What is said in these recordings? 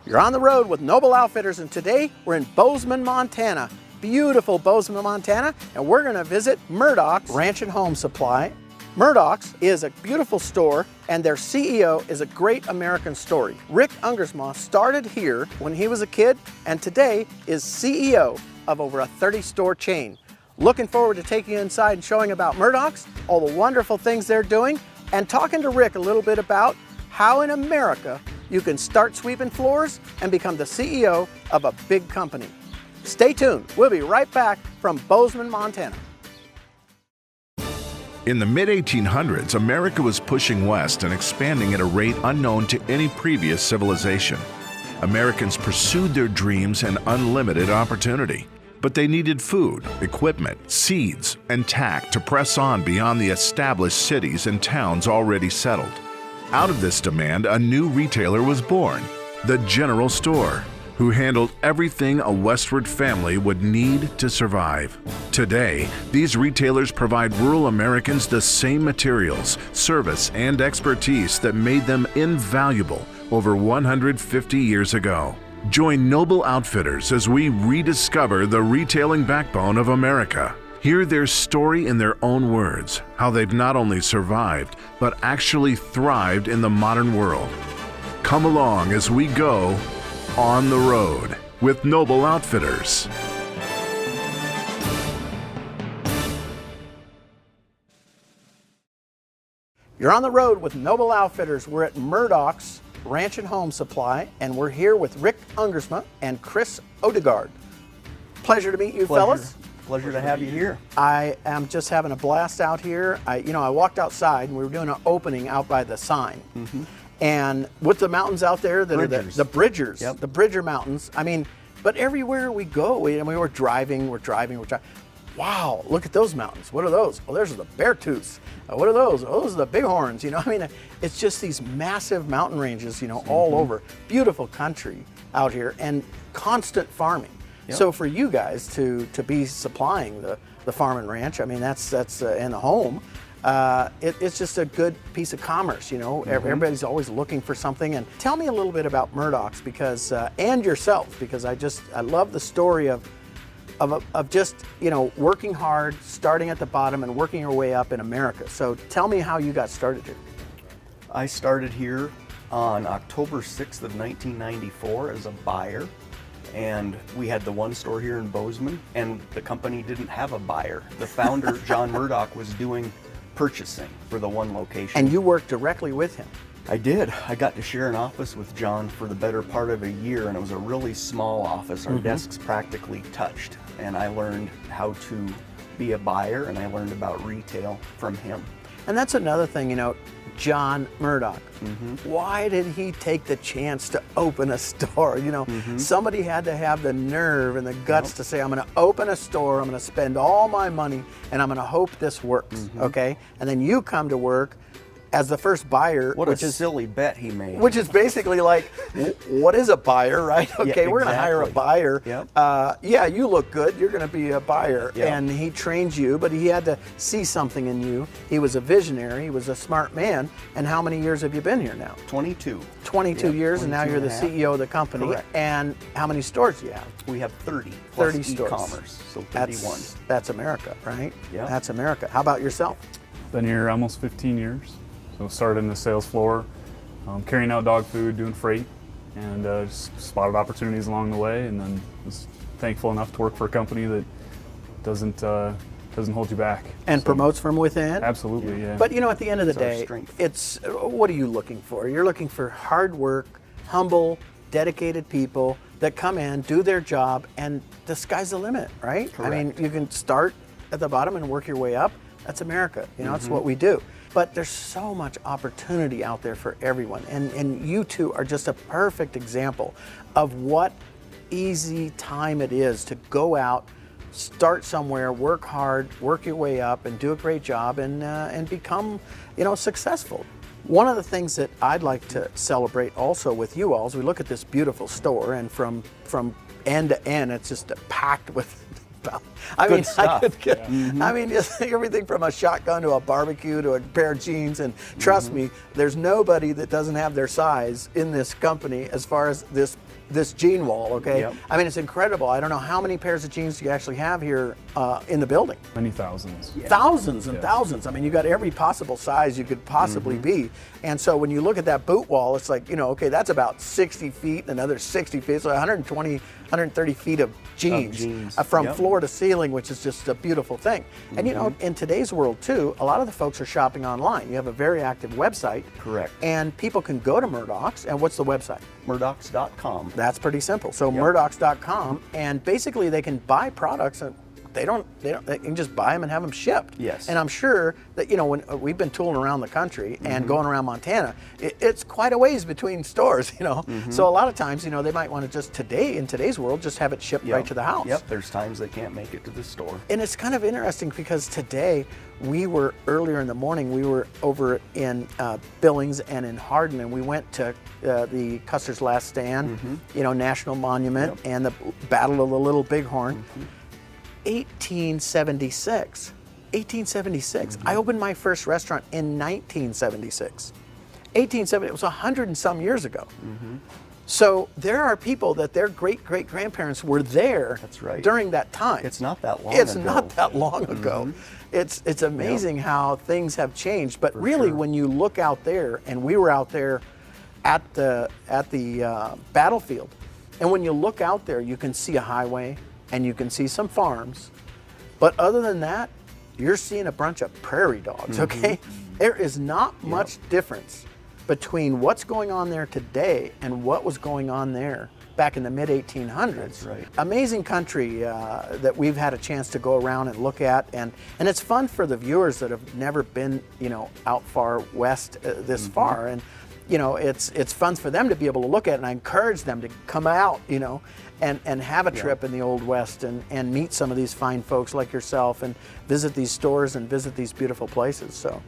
You're on the road with Noble Outfitters, and today we're in Bozeman, Montana. Beautiful Bozeman, Montana, and we're gonna visit Murdoch's Ranch and Home Supply. Murdoch's is a beautiful store, and their CEO is a great American story. Rick Ungersma started here when he was a kid, and today is CEO of over a 30-store chain. Looking forward to taking you inside and showing about Murdoch's, all the wonderful things they're doing, and talking to Rick a little bit about how in America you can start sweeping floors and become the CEO of a big company. Stay tuned. We'll be right back from Bozeman, Montana. In the mid-1800s, America was pushing west and expanding at a rate unknown to any previous civilization. Americans pursued their dreams and unlimited opportunity. But they needed food, equipment, seeds, and tack to press on beyond the established cities and towns already settled. Out of this demand, a new retailer was born, the General Store, who handled everything a westward family would need to survive. Today, these retailers provide rural Americans the same materials, service, and expertise that made them invaluable over 150 years ago. Join Noble Outfitters as we rediscover the retailing backbone of America. Hear their story in their own words, how they've not only survived, but actually thrived in the modern world. Come along as we go on the road with Noble Outfitters. You're on the road with Noble Outfitters. We're at Murdoch's Ranch and Home Supply, and we're here with Rick Ungersma and Chris Odegaard. Pleasure to meet you, fellas. Pleasure to have you here. I am just having a blast out here. I walked outside and we were doing an opening out by the sign. And with the mountains out there that are the Bridgers, Yep. the Bridger Mountains. I mean, but everywhere we go, we were driving. Wow, look at those mountains. What are those? Oh, there's the Beartooths. What are those? Oh, those are the Bighorns. It's just these massive mountain ranges, all over. Beautiful country out here and constant farming. Yep. So for you guys to be supplying the farm and ranch, I mean, that's in the home. It's just a good piece of commerce, Everybody's always looking for something. And tell me a little bit about Murdoch's because and yourself, because I love the story of just working hard, starting at the bottom and working your way up in America. So tell me how you got started here. I started here on October 6th of 1994 as a buyer. And we had the one store here in Bozeman, and the company didn't have a buyer. The founder, John Murdoch, was doing purchasing for the one location. And you worked directly with him? I did. I got to share an office with John for the better part of a year, and it was a really small office. Our desks practically touched, and I learned how to be a buyer, and I learned about retail from him. And that's another thing, John Murdoch. Why did he take the chance to open a store? Somebody had to have the nerve and the guts to say, I'm going to open a store, I'm going to spend all my money, and I'm going to hope this works, okay? And then you come to work as the first buyer. What a silly bet he made. Which is basically like, what is a buyer, right? Okay, Yeah, we're going to hire a buyer. Yep. Yeah, you look good, you're going to be a buyer. Yep. And he trains you, but he had to see something in you. He was a visionary, he was a smart man. And how many years have you been here now? 22. 22 years, and now you're the CEO of the company. Correct. And how many stores do you have? We have 30 30 plus stores. e-commerce, so 31. That's America, right? Yeah. That's America. How about yourself? Been here almost 15 years. So started in the sales floor, carrying out dog food, doing freight, and just spotted opportunities along the way, and then was thankful enough to work for a company that doesn't hold you back. And promotes from within? Absolutely, yeah. But at the end of the It's our day, strength. it's what are you looking for? You're looking for hard work, humble, dedicated people that come in, do their job, and the sky's the limit, right? Correct. I mean, you can start at the bottom and work your way up. That's America. That's what we do. But there's so much opportunity out there for everyone. And you two are just a perfect example of what easy time it is to go out, start somewhere, work hard, work your way up, and do a great job, and become, successful. One of the things that I'd like to celebrate also with you all is we look at this beautiful store, and from end to end, it's just packed with about. I mean, stuff. I mean, it's everything from a shotgun to a barbecue to a pair of jeans. And trust me, there's nobody that doesn't have their size in this company as far as this jean wall, okay? Yep. I mean, it's incredible. I don't know how many pairs of jeans you actually have here in the building. Many thousands. Thousands and thousands. I mean, you got every possible size you could possibly be. And so when you look at that boot wall, it's like, you know, okay, that's about 60 feet, another 60 feet, so 120, 130 feet of jeans, from floor to ceiling, which is just a beautiful thing. And you know, in today's world too, a lot of the folks are shopping online. You have a very active website. Correct. And people can go to Murdoch's, and what's the website? Murdochs.com. That's pretty simple. So Murdochs.com, and basically they can buy products and they can just buy them and have them shipped. Yes. And I'm sure that, you know, when we've been tooling around the country and going around Montana, it's quite a ways between stores, you know. So a lot of times, you know, they might want to just in today's world, just have it shipped right to the house. Yep, there's times they can't make it to the store. And it's kind of interesting because today earlier in the morning, we were over in Billings and in Hardin, and we went to the Custer's Last Stand, you know, National Monument, and the Battle of the Little Bighorn. 1876. I opened my first restaurant in 1976. 1870, it was 100 and some years ago. So there are people that their great-great-grandparents were there during that time. It's not that long ago. It's not that long ago. It's amazing how things have changed. But really, when you look out there, and we were out there at the battlefield, and when you look out there, you can see a highway, and you can see some farms, but other than that, you're seeing a bunch of prairie dogs, okay? There is not much difference between what's going on there today and what was going on there back in the mid-1800s. That's right. Amazing country that we've had a chance to go around and look at, and it's fun for the viewers that have never been, you know, out far west this far, and you know, it's fun for them to be able to look at it, and I encourage them to come out, you know, and have a trip in the Old West and meet some of these fine folks like yourself and visit these stores and visit these beautiful places. So,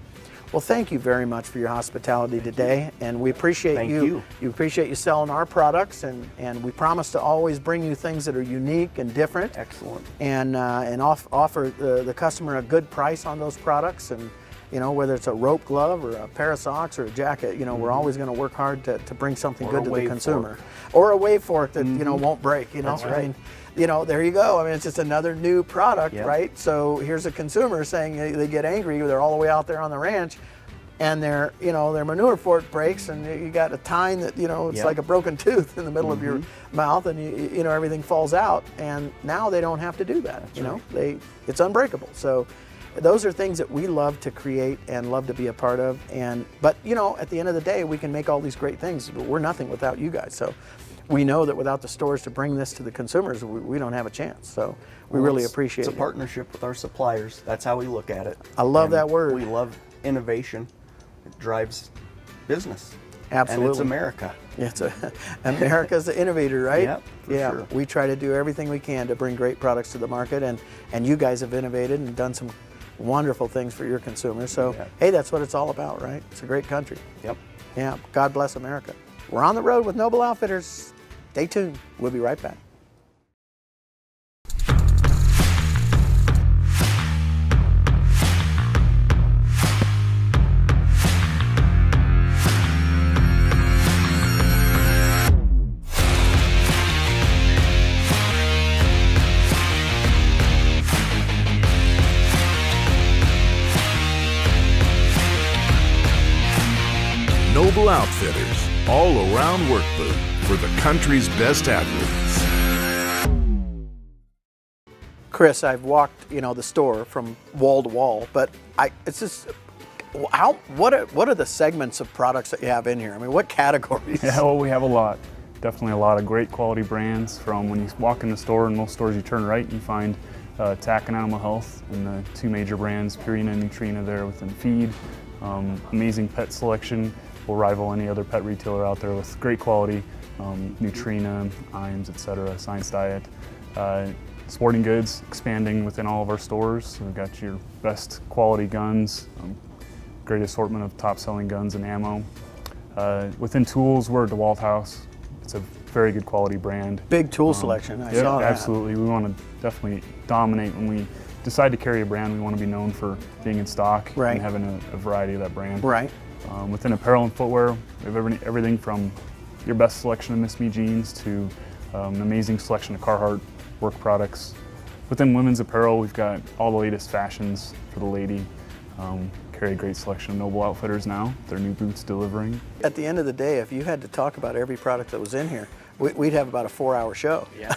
well, thank you very much for your hospitality today, and we appreciate you. We appreciate you selling our products, and we promise to always bring you things that are unique and different. Excellent. And offer the customer a good price on those products, and you know, whether it's a rope glove or a pair of socks or a jacket, you know, we're always going to work hard to bring something good to the consumer. Or a wave fork that, you know, won't break, you know. That's right. I mean, you know, there you go. I mean, it's just another new product, right? So here's a consumer saying they get angry, they're all the way out there on the ranch, and their manure fork breaks, and you got a tine that, you know, it's like a broken tooth in the middle of your mouth, and you know, everything falls out, and now they don't have to do that. You know, it's unbreakable. So those are things that we love to create and love to be a part of. But you know, at the end of the day, we can make all these great things, but we're nothing without you guys. So we know that without the stores to bring this to the consumers, we don't have a chance. So we really appreciate it. It's a partnership with our suppliers. That's how we look at it. I love that word. We love innovation. It drives business. Absolutely. And it's America. It's America's the innovator, right? Yep, for sure. We try to do everything we can to bring great products to the market, and you guys have innovated and done some wonderful things for your consumers. So, hey, that's what it's all about, right? It's a great country. Yep. Yeah, God bless America. We're on the road with Noble Outfitters. Stay tuned. We'll be right back. Noble Outfitters, all-around work boot for the country's best athletes. Chris, I've walked, you know, the store from wall to wall, but it's just what are the segments of products that you have in here? I mean, what categories? Yeah, well, we have a lot. Definitely a lot of great quality brands. From when you walk in the store, in most stores you turn right and you find Tack and Animal Health, and the two major brands, Purina and Nutrina, there within feed. Amazing pet selection. Will rival any other pet retailer out there with great quality. Nutrina, Iams, etc. Science Diet. Sporting goods expanding within all of our stores. We've got your best quality guns, great assortment of top selling guns and ammo. Within tools, we're a DeWalt house. It's a very good quality brand. Big tool selection, I Yeah, saw that. absolutely. We want to definitely dominate. When we decide to carry a brand, we want to be known for being in stock Right. and having a variety of that brand. Right. Within apparel and footwear, we have everything from your best selection of Miss Me jeans to an amazing selection of Carhartt work products. Within women's apparel, we've got all the latest fashions for the lady. Carry a great selection of Noble Outfitters now, their new boots delivering. At the end of the day, if you had to talk about every product that was in here, we'd have about a 4-hour show. Yeah.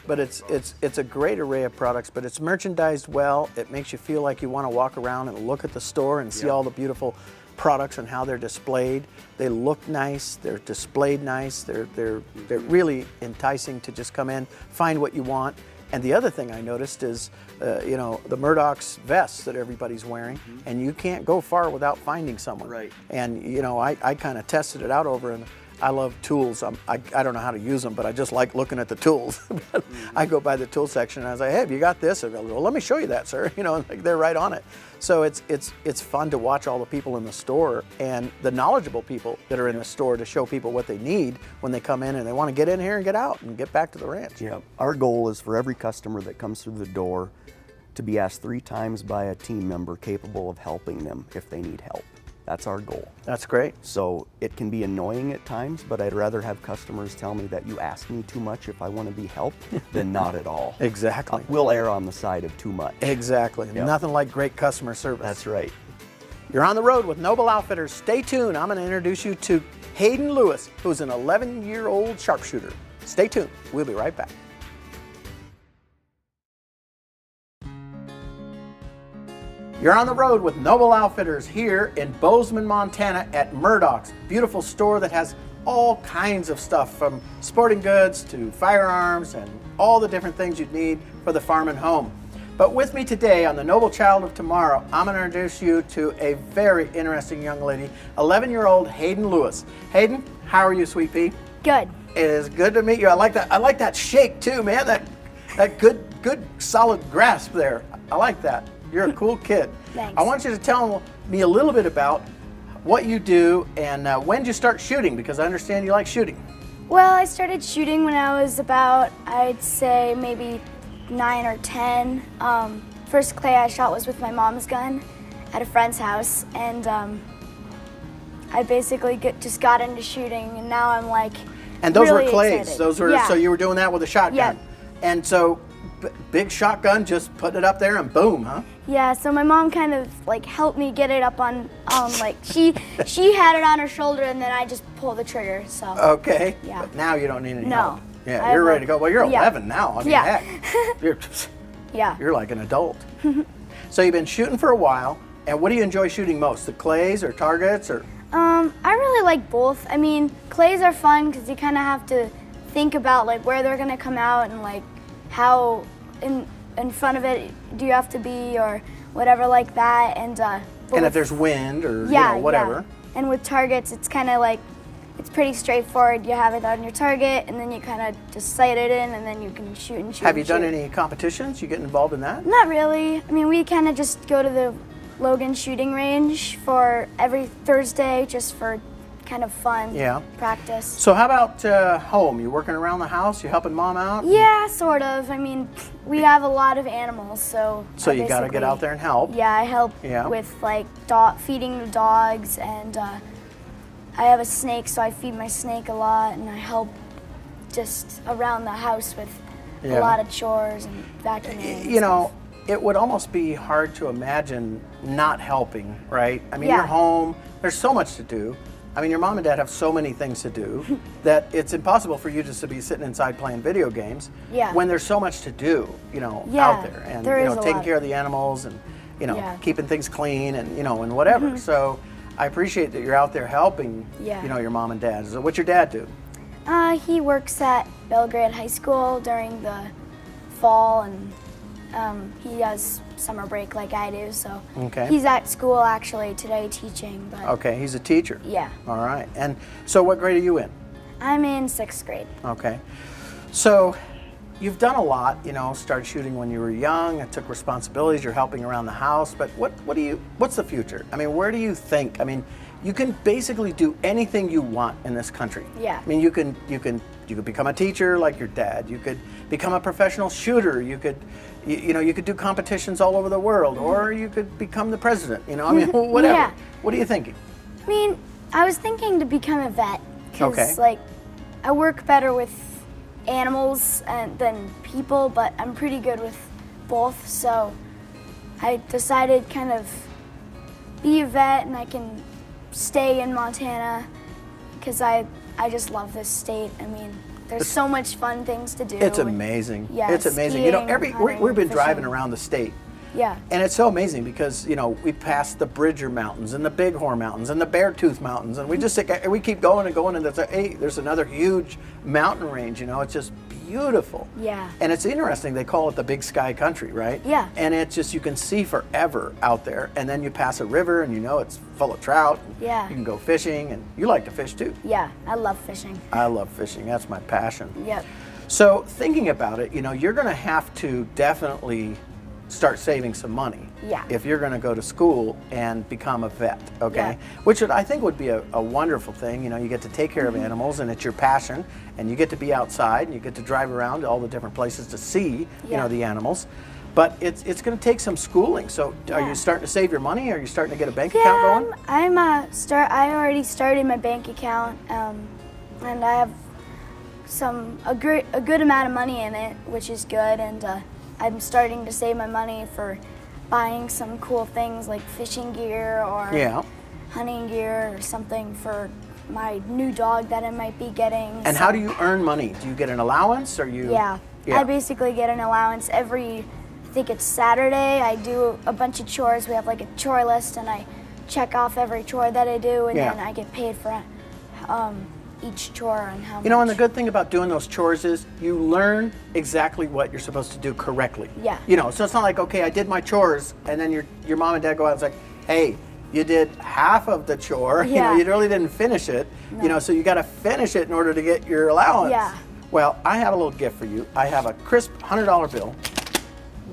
But it's a great array of products, but it's merchandised well. It makes you feel like you want to walk around and look at the store and see all the beautiful products and how they're displayed. They look nice, they're displayed nice, they're really enticing to just come in, find what you want. And the other thing I noticed is, you know, the Murdoch's vests that everybody's wearing, and you can't go far without finding someone. Right. And you know, I kind of tested it out over, and I love tools. I don't know how to use them, but I just like looking at the tools. But I go by the tool section and I was like, hey, have you got this? And they'll go, well, let me show you that, sir. You know, like they're right on it. So it's fun to watch all the people in the store and the knowledgeable people that are in the store to show people what they need when they come in and they want to get in here and get out and get back to the ranch. Yeah. Our goal is for every customer that comes through the door to be asked 3 times by a team member capable of helping them if they need help. That's our goal. That's great. So it can be annoying at times, but I'd rather have customers tell me that you ask me too much if I want to be helped than not at all. Exactly. We'll err on the side of too much. Exactly. Yep. Nothing like great customer service. That's right. You're on the road with Noble Outfitters. Stay tuned. I'm going to introduce you to Hayden Lewis, who's an 11-year-old sharpshooter. Stay tuned. We'll be right back. You're on the road with Noble Outfitters here in Bozeman, Montana at Murdoch's. Beautiful store that has all kinds of stuff from sporting goods to firearms and all the different things you'd need for the farm and home. But with me today on the Noble Child of Tomorrow, I'm going to introduce you to a very interesting young lady, 11-year-old Hayden Lewis. Hayden, how are you, sweet pea? Good. It is good to meet you. I like that shake too, man. That good solid grasp there. I like that. You're a cool kid. Thanks. I want you to tell me a little bit about what you do and when did you start shooting, because I understand you like shooting. Well, I started shooting when I was about, I'd say maybe 9 or 10. First clay I shot was with my mom's gun at a friend's house, and I basically just got into shooting, and now I'm like And those really were clays. excited. Those were Yeah. so you were doing that with a shotgun. Yeah. And so big shotgun, just putting it up there and boom, huh? Yeah, so my mom kind of like helped me get it up on like she had it on her shoulder, and then I just pull the trigger. So Okay. Yeah. But now you don't need any No. help. Yeah, I you're have ready to go. Well, you're yeah. 11 now. I mean, Yeah. heck. yeah. You're like an adult. So you've been shooting for a while, and what do you enjoy shooting most? The clays or targets or? I really like both. I mean, clays are fun because you kind of have to think about like where they're gonna come out and like how in front of it do you have to be or whatever like that. And And if there's wind or yeah, whatever. Yeah. And with targets, it's kind of like it's pretty straightforward. You have it on your target, and then you kind of just sight it in, and then you can shoot and shoot. Have you and done shoot. any competitions? You get involved in that? Not really. I mean, we kind of just go to the Logan shooting range for every Thursday just for kind of fun practice. So how about home? You working around the house? You helping mom out? Yeah, sort of. I mean, we have a lot of animals, so So I you got to get basically- out there and help. Yeah, I help Yeah. with like feeding the dogs, and I have a snake, so I feed my snake a lot, and I help just around the house with Yeah. a lot of chores and vacuuming. You know, it would almost be hard to imagine not helping, right? I mean, Yeah. you're home, there's so much to do. I mean, your mom and dad have so many things to do that it's impossible for you just to be sitting inside playing video games Yeah. when there's so much to do, you know, Yeah, out there. And, there you is know, a taking lot. care of the animals and, you know, Yeah. Mm-hmm. keeping things clean and, you know, and whatever. So I appreciate that you're out there helping, Yeah. you know, your mom and dad. So what's your dad do? He works at Belgrade High School during the fall, and he has summer break like I do, so Okay. he's at school actually today teaching, but Okay, he's a teacher. yeah. All right. And so what grade are you in? I'm in 6th grade. Okay. So you've done a lot, you know, started shooting when you were young and took responsibilities, you're helping around the house, but what's the future? I mean, where do you think? I mean, you can basically do anything you want in this country. Yeah. I mean, you could become a teacher like your dad. You could become a professional shooter. You could, you could do competitions all over the world, or you could become the president. I mean, whatever. Yeah. What are you thinking? I mean, I was thinking to become a vet because, Okay. like, I work better with animals than people, but I'm pretty good with both. So I decided kind of be a vet, and I can stay in Montana because I just love this state. I mean, there's so much fun things to do. It's amazing. Yeah, it's amazing. skiing, We've been hunting, driving fishing. around the state. Yeah. And it's so amazing because, we passed the Bridger Mountains and the Bighorn Mountains and the Beartooth Mountains, and we keep going and going, and there's another huge mountain range, it's just beautiful. Yeah. And it's interesting, they call it the Big Sky Country, right? Yeah. And it's just, you can see forever out there, and then you pass a river and it's full of trout. Yeah. You can go fishing, and you like to fish too. Yeah, I love fishing. I love fishing, that's my passion. Yep. So thinking about it, you're gonna have to definitely start saving some money. Yeah. If you're going to go to school and become a vet, okay? Yeah. Which I think would be a wonderful thing. You get to take care of animals, and it's your passion, and you get to be outside, and you get to drive around to all the different places to see, Yeah. the animals. But it's going to take some schooling. So are Yeah. you starting to save your money? Are you starting to get a bank account going? I already started my bank account, and I have a good amount of money in it, which is good, and I'm starting to save my money for buying some cool things like fishing gear or Yeah. hunting gear or something for my new dog that I might be getting. And how do you earn money? Do you get an allowance, or you? Yeah. I basically get an allowance I think it's Saturday. I do a bunch of chores. We have like a chore list, and I check off every chore that I do, and Yeah. then I get paid for each chore and how much. And the good thing about doing those chores is you learn exactly what you're supposed to do correctly. Yeah. So it's not like, okay, I did my chores, and then your mom and dad go out and say, hey, you did half of the chore, Yeah. you really didn't finish it, so you got to finish it in order to get your allowance. Yeah. Well, I have a little gift for you. I have a crisp $100 bill.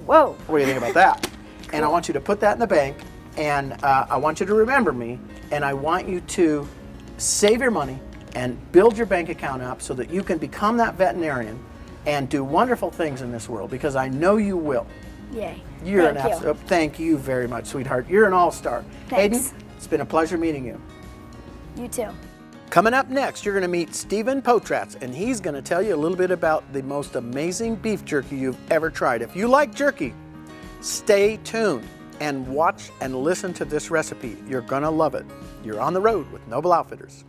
Whoa. What do you think about that? And I want you to put that in the bank, and I want you to remember me, and I want you to save your money and build your bank account up so that you can become that veterinarian and do wonderful things in this world, because I know you will. Yay. You're Thank you. absolute. Thank you very much, sweetheart. You're an all-star. Thanks. Hayden, it's been a pleasure meeting you. You too. Coming up next, you're going to meet Stephen Potratz, and he's going to tell you a little bit about the most amazing beef jerky you've ever tried. If you like jerky, stay tuned and watch and listen to this recipe. You're going to love it. You're on the road with Noble Outfitters.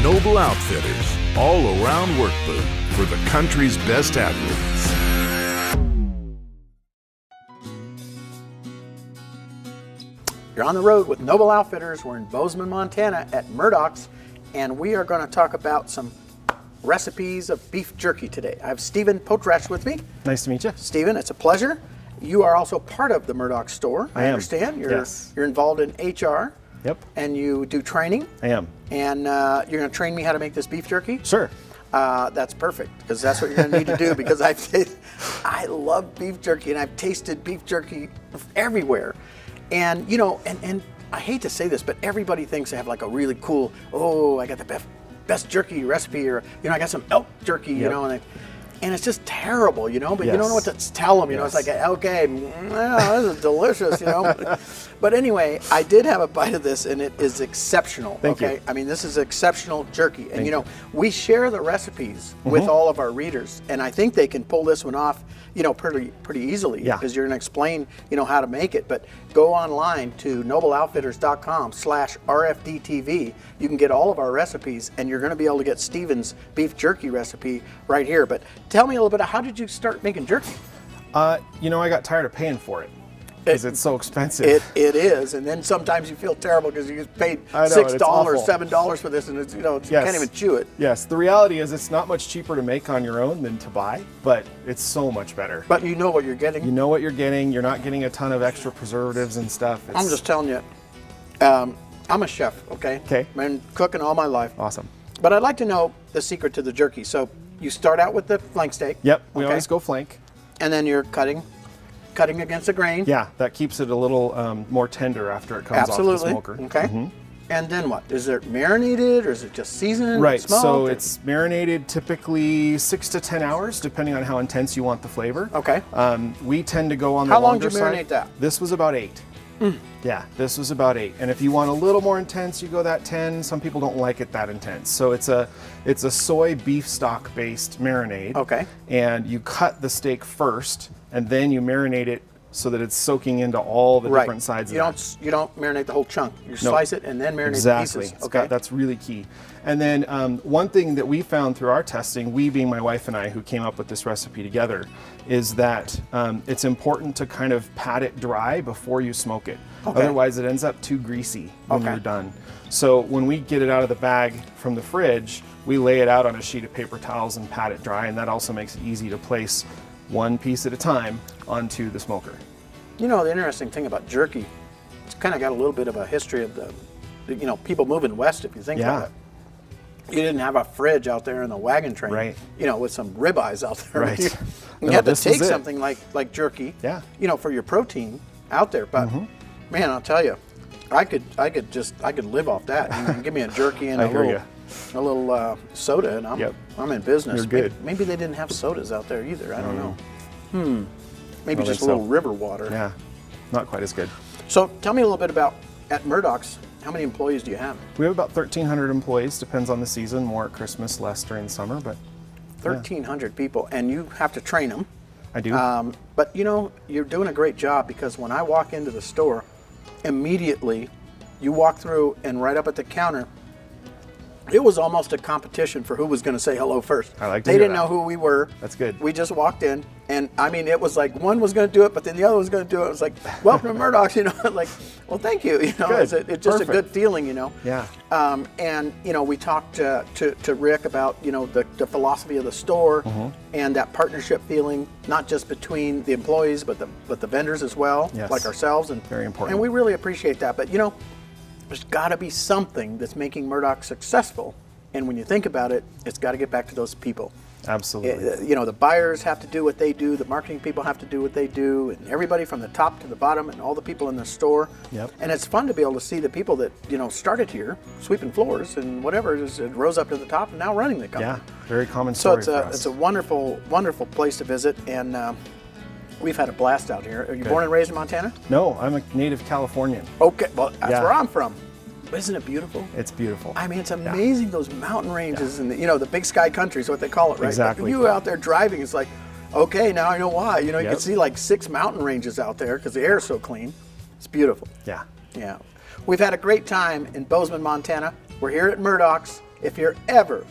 Noble Outfitters, all-around work boot for the country's best athletes. You're on the road with Noble Outfitters. We're in Bozeman, Montana at Murdoch's, and we are going to talk about some recipes of beef jerky today. I have Stephen Potratz with me. Nice to meet you. Stephen, it's a pleasure. You are also part of the Murdoch store. I am. Understand. Yes. You're involved in HR. Yep. And you do training. I am. And you're going to train me how to make this beef jerky? Sure. That's perfect, because that's what you're going to need to do, because I love beef jerky, and I've tasted beef jerky everywhere. And, and I hate to say this, but everybody thinks they have like a really cool, I got the best jerky recipe, or, I got some elk jerky, Yep. and it's just terrible, but you don't know Yes. what to tell them, Yes. It's like, okay, this is delicious, But anyway, I did have a bite of this, and it is exceptional. Thank okay? you. I mean, this is exceptional jerky. And Thank you. we share the recipes with all of our readers, and I think they can pull this one off, pretty easily, Yeah. because you're going to explain, how to make it. But go online to nobleoutfitters.com/RFDTV. You can get all of our recipes, and you're going to be able to get Stephen's beef jerky recipe right here. But tell me a little bit, how did you start making jerky? I got tired of paying for it. because it's so expensive. It is, and then sometimes you feel terrible because you paid I know, it's $6, awful. $7 for this, and it's, you Yes. can't even chew it. Yes, the reality is it's not much cheaper to make on your own than to buy, but it's so much better. But you know what you're getting. You know what you're getting. You're not getting a ton of extra preservatives and stuff. I'm just telling you, I'm a chef, okay? Okay. I've been cooking all my life. awesome. But I'd like to know the secret to the jerky. So you start out with the flank steak. Yep, we okay? always go flank. And then you're cutting against the grain. Yeah, that keeps it a little more tender after it comes off the Absolutely. smoker. Okay. And then what? Is it marinated or is it just seasoned? Right, smoked, so or- it's marinated typically 6 to 10 hours, depending on how intense you want the flavor. Okay. We tend to go on the How long longer did you marinate side. that? This was about 8. Yeah, this was about 8. And if you want a little more intense, you go that 10. Some people don't like it that intense. So it's a soy beef stock based marinade. Okay. And you cut the steak first, and then you marinate it so that it's soaking into all the different sides You of that. you don't marinate the whole chunk. You slice it and then marinate Exactly. the pieces. Okay. That's really key. And then one thing that we found through our testing, we being my wife and I who came up with this recipe together, is that it's important to kind of pat it dry before you smoke it. Okay. Otherwise, it ends up too greasy when Okay. you're done. So when we get it out of the bag from the fridge, we lay it out on a sheet of paper towels and pat it dry, and that also makes it easy to place one piece at a time onto the smoker. You know, the interesting thing about jerky, it's kind of got a little bit of a history of people moving west, if you think Yeah. about it. You didn't have a fridge out there in the wagon train, Right. With some ribeyes out there. Right. You No, had to this was take it. something like jerky, Yeah. for your protein out there. But man, I'll tell you, I could live off that. Give me a jerky and I a hear little ya. soda, and I'm in business. You're good. Maybe they didn't have sodas out there either. I don't know. Maybe I just a think little so. river water. Yeah, not quite as good. So tell me a little bit about at Murdoch's. How many employees do you have? We have about 1,300 employees, depends on the season, more at Christmas, less during the summer, but 1,300 people, and you have to train them. I do. But you're doing a great job, because when I walk into the store, immediately you walk through and right up at the counter, it was almost a competition for who was going to say hello first. I like to They hear didn't that. know who we were. That's good. We just walked in, and I mean, it was like one was going to do it, but then the other was going to do it. It was like, welcome to Murdoch's, like, well, thank you. Good. It's just a Perfect. good feeling, Yeah. And we talked to Rick about the philosophy of the store and that partnership feeling, not just between the employees but the vendors as well, Yes. like ourselves, and Very important. And we really appreciate that. But there's got to be something that's making Murdoch successful, and when you think about it, it's got to get back to those people. Absolutely. The buyers have to do what they do, the marketing people have to do what they do, and everybody from the top to the bottom, and all the people in the store. Yep. And it's fun to be able to see the people that started here, sweeping floors and whatever, it rose up to the top and now running the company. Yeah, very common So story for us. it's a wonderful, wonderful place to visit, and we've had a blast out here. Are you born and raised in Montana? No, I'm a native Californian. Okay, well that's Yeah. where I'm from. Isn't it beautiful? It's beautiful. I mean, it's amazing, those mountain ranges and the big sky country is what they call it, right? Exactly. You out there driving, it's like, okay, now I know why. You Yep. can see like 6 mountain ranges out there because the air is so clean. It's beautiful. Yeah. Yeah. We've had a great time in Bozeman, Montana. We're here at Murdoch's. If you're ever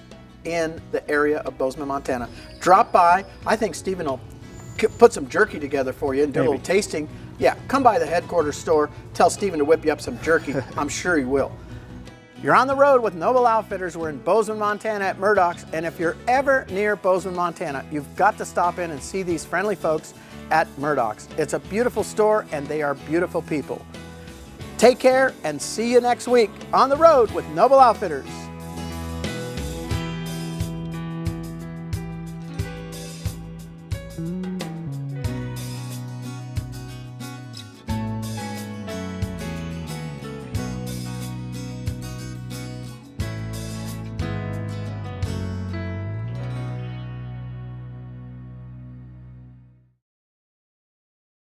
in the area of Bozeman, Montana, drop by. I think Stephen will put some jerky together for you and do a Maybe. little tasting. Yeah, come by the headquarters store. Tell Stephen to whip you up some jerky. I'm sure he will. You're on the road with Noble Outfitters. We're in Bozeman, Montana at Murdoch's. And if you're ever near Bozeman, Montana, you've got to stop in and see these friendly folks at Murdoch's. It's a beautiful store and they are beautiful people. Take care and see you next week on the road with Noble Outfitters.